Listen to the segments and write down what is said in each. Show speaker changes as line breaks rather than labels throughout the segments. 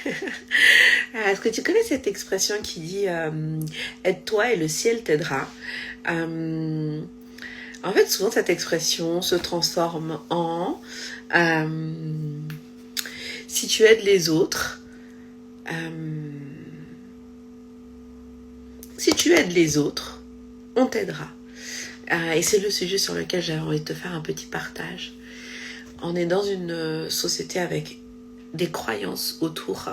Est-ce que tu connais cette expression qui dit aide-toi et le ciel t'aidera? En fait, souvent cette expression se transforme en si tu aides les autres, si tu aides les autres, on t'aidera. Et c'est le sujet sur lequel j'avais envie de te faire un petit partage. On est dans une société avec des croyances autour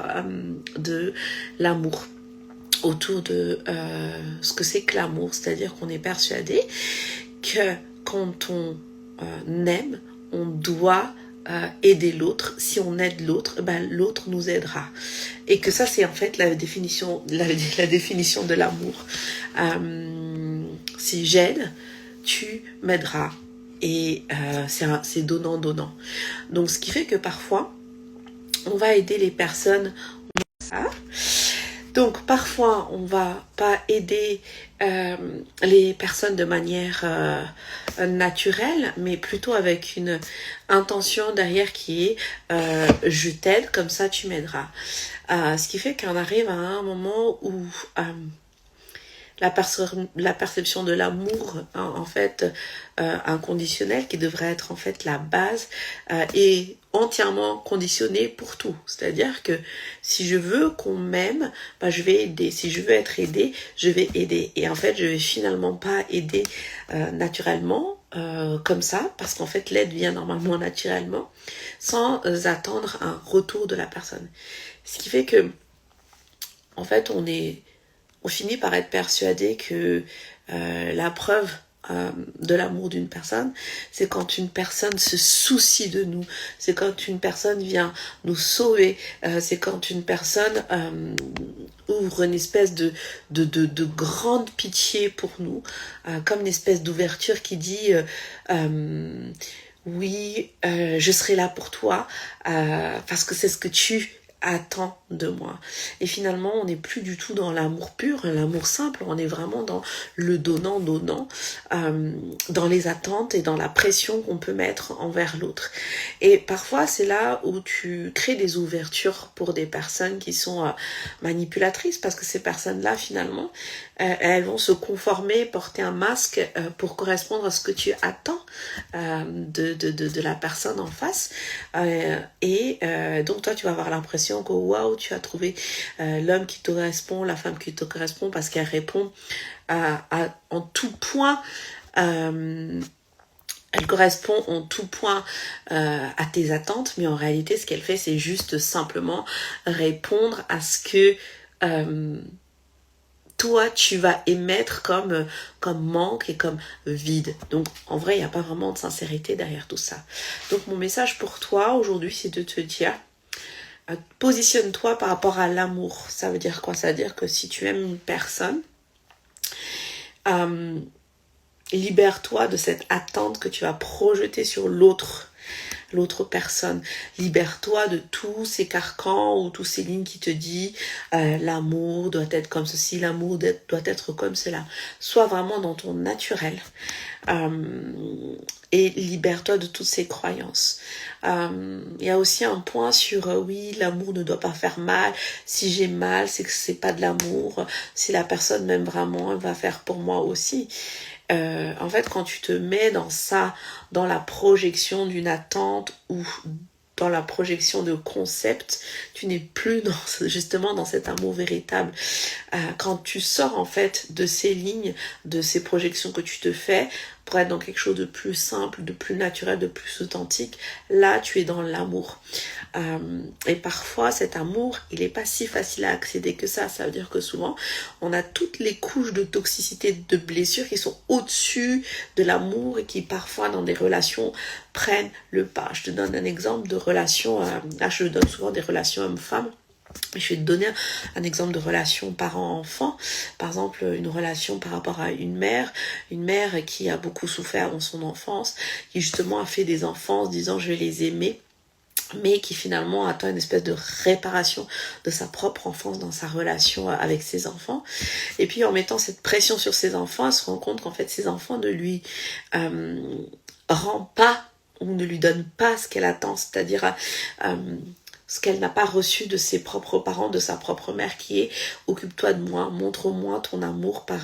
de l'amour, autour de ce que c'est que l'amour, c'est-à-dire qu'on est persuadé que quand on aime, on doit aider l'autre. Si on aide l'autre, ben, l'autre nous aidera. Et que ça, c'est en fait la définition de l'amour. Si j'aide, tu m'aideras. Et c'est donnant-donnant. Donc, ce qui fait que parfois, on va aider les personnes. Donc, parfois, on va pas aider les personnes de manière naturelle, mais plutôt avec une intention derrière qui est je t'aide, comme ça tu m'aideras. Ce qui fait qu'on arrive à un moment où la perception de l'amour, hein, en fait, inconditionnel, qui devrait être en fait la base, est entièrement conditionnée pour tout. C'est-à-dire que si je veux qu'on m'aime, bah, je vais aider. Si je veux être aidée, je vais aider. Et en fait, je vais finalement pas aider naturellement, comme ça, parce qu'en fait, l'aide vient normalement naturellement, sans attendre un retour de la personne. Ce qui fait que, en fait, on finit par être persuadé que la preuve de l'amour d'une personne, c'est quand une personne se soucie de nous, c'est quand une personne vient nous sauver, c'est quand une personne ouvre une espèce de grande pitié pour nous, comme une espèce d'ouverture qui dit oui, je serai là pour toi, parce que c'est ce que tu attends de moi. Et finalement, on n'est plus du tout dans l'amour pur, l'amour simple, on est vraiment dans le donnant-donnant, dans les attentes et dans la pression qu'on peut mettre envers l'autre. Et parfois, c'est là où tu crées des ouvertures pour des personnes qui sont manipulatrices, parce que ces personnes-là, finalement, elles vont se conformer, porter un masque pour correspondre à ce que tu attends de la personne en face. Donc, toi, tu vas avoir l'impression que waouh, tu as trouvé l'homme qui te correspond, la femme qui te correspond, parce qu'elle répond en tout point. Elle correspond en tout point à tes attentes, mais en réalité, ce qu'elle fait, c'est juste simplement répondre à ce que toi, tu vas émettre comme manque et comme vide. Donc, en vrai, il n'y a pas vraiment de sincérité derrière tout ça. Donc, mon message pour toi aujourd'hui, c'est de te dire, positionne-toi par rapport à l'amour. Ça veut dire quoi? Ça veut dire que si tu aimes une personne, libère-toi de cette attente que tu vas projeter sur l'autre personne. Libère-toi de tous ces carcans ou tous ces lignes qui te disent l'amour doit être comme ceci, l'amour doit être comme cela. Sois vraiment dans ton naturel. Et libère-toi de toutes ces croyances. Il y a aussi un point sur oui, l'amour ne doit pas faire mal. Si j'ai mal, c'est que c'est pas de l'amour. Si la personne m'aime vraiment, elle va faire pour moi aussi. En fait, quand tu te mets dans ça, dans la projection d'une attente ou dans la projection de concept, tu n'es plus justement dans cet amour véritable. Quand tu sors en fait de ces lignes, de ces projections que tu te fais, pour être dans quelque chose de plus simple, de plus naturel, de plus authentique, là tu es dans l'amour. Et parfois cet amour, il n'est pas si facile à accéder que ça. Ça veut dire que souvent, on a toutes les couches de toxicité, de blessures qui sont au-dessus de l'amour et qui parfois dans des relations prennent le pas. Je te donne un exemple de relation, là je donne souvent des relations hommes-femmes. Je vais te donner un exemple de relation parent-enfant. Par exemple, une relation par rapport à une mère qui a beaucoup souffert dans son enfance, qui justement a fait des enfants en se disant je vais les aimer, mais qui finalement attend une espèce de réparation de sa propre enfance dans sa relation avec ses enfants. Et puis en mettant cette pression sur ses enfants, elle se rend compte qu'en fait ses enfants ne lui rend pas ou ne lui donne pas ce qu'elle attend, c'est-à-dire ce qu'elle n'a pas reçu de ses propres parents, de sa propre mère, qui est occupe-toi de moi, montre-moi ton amour par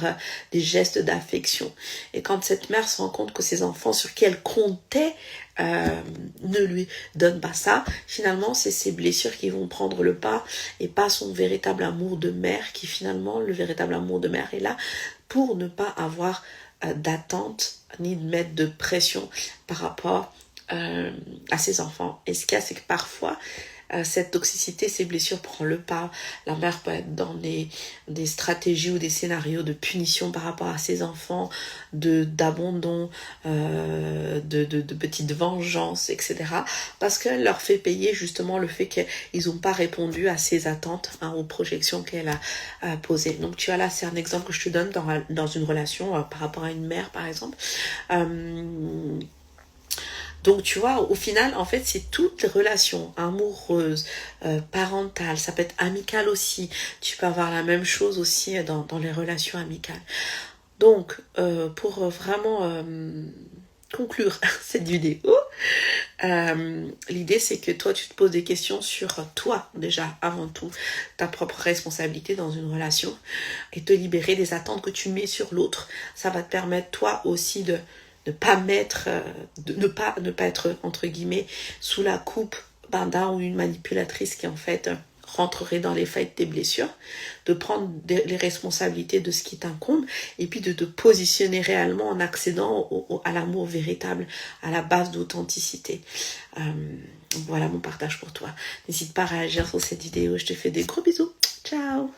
des gestes d'affection. Et quand cette mère se rend compte que ses enfants sur qui elle comptait ne lui donnent pas ça, finalement c'est ces blessures qui vont prendre le pas et pas son véritable amour de mère, qui finalement le véritable amour de mère est là pour ne pas avoir d'attente ni de mettre de pression par rapport à ses enfants. Et ce qu'il y a, c'est que parfois cette toxicité, ces blessures prend le pas. La mère peut être dans des stratégies ou des scénarios de punition par rapport à ses enfants, d'abandon, de petites vengeances, etc. Parce qu'elle leur fait payer justement le fait qu'ils n'ont pas répondu à ses attentes, aux projections qu'elle a posées. Donc tu vois là, c'est un exemple que je te donne dans une relation par rapport à une mère, par exemple. Donc tu vois, au final, en fait, c'est toutes les relations amoureuses, parentales, ça peut être amical aussi. Tu peux avoir la même chose aussi dans les relations amicales. Donc, pour vraiment conclure cette vidéo, l'idée c'est que toi tu te poses des questions sur toi déjà, avant tout, ta propre responsabilité dans une relation et te libérer des attentes que tu mets sur l'autre. Ça va te permettre toi aussi de ne pas mettre, de ne pas être entre guillemets sous la coupe d'un ou une manipulatrice qui en fait rentrerait dans les failles de tes blessures, de prendre les responsabilités de ce qui t'incombe et puis de te positionner réellement en accédant à l'amour véritable, à la base d'authenticité. Voilà mon partage pour toi. N'hésite pas à réagir sur cette vidéo. Je te fais des gros bisous. Ciao!